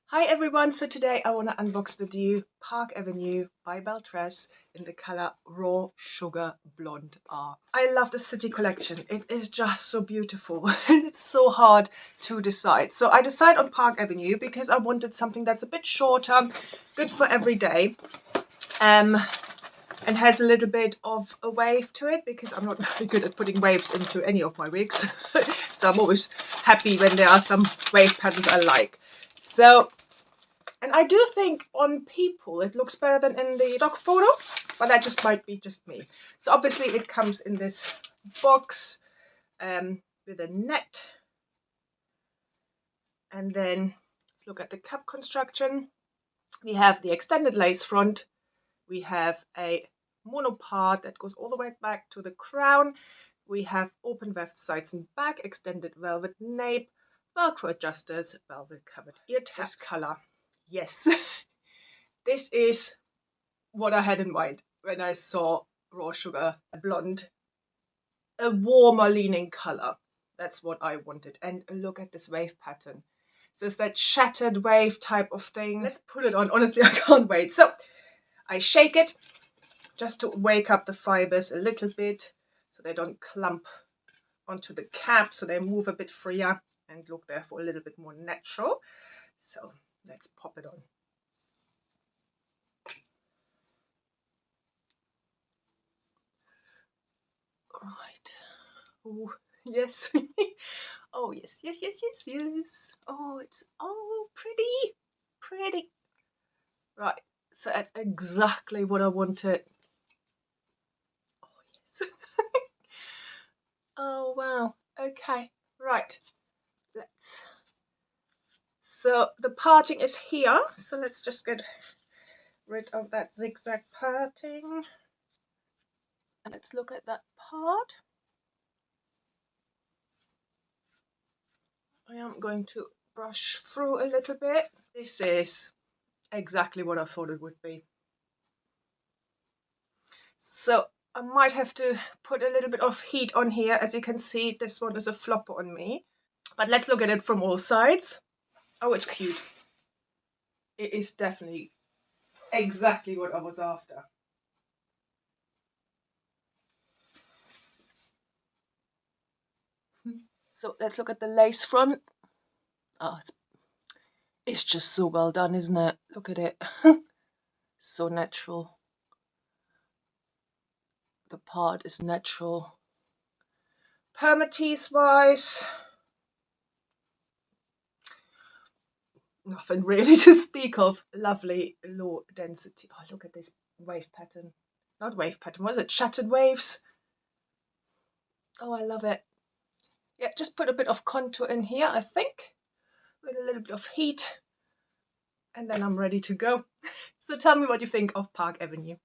Hi everyone, so today I want to unbox with you Park Avenue by Belletress in the color Raw Sugar Blonde R. I love the City collection. It is just so beautiful and it's so hard to decide. So I decided on Park Avenue because I wanted something that's a bit shorter, good for every day, and has a little bit of a wave to it because I'm not very good at putting waves into any of my wigs. So I'm always happy when there are some wave patterns I like. So, and I do think on people it looks better than in the stock photo, but that just might be just me. So obviously it comes in this box with a net. And then let's look at the cap construction. We have the extended lace front. We have a mono part that goes all the way back to the crown. We have open weft sides and back, extended velvet nape, Velcro adjusters, velvet covered ear tabs. This color. Yes, this is what I had in mind when I saw Raw Sugar Blonde. A warmer leaning color. That's what I wanted. And look at this wave pattern. So it's that shattered wave type of thing. Let's put it on. Honestly, I can't wait. So I shake it just to wake up the fibers a little bit so they don't clump onto the cap, so they move a bit freer and look therefore a little bit more natural. So let's pop it on. Right. Oh, yes. Oh, yes, yes, yes, yes, yes. Oh, it's pretty, pretty. Right, so that's exactly what I wanted. Oh, yes. Oh, wow. Okay, right. Let's. So the parting is here. So let's just get rid of that zigzag parting. And let's look at that part. I am going to brush through a little bit. This is exactly what I thought it would be. So I might have to put a little bit of heat on here. As you can see, this one is a flop on me. But let's look at it from all sides. Oh, it's cute. It is definitely exactly what I was after. So let's look at the lace front. Oh, it's just so well done, isn't it? Look at it. So natural. The part is natural. Permatease wise, nothing really to speak of. Lovely low density. Oh, look at this wave pattern. Not wave pattern, was it? Shattered waves. Oh, I love it. Yeah, just put a bit of contour in here, I think, with a little bit of heat. And then I'm ready to go. So tell me what you think of Park Avenue.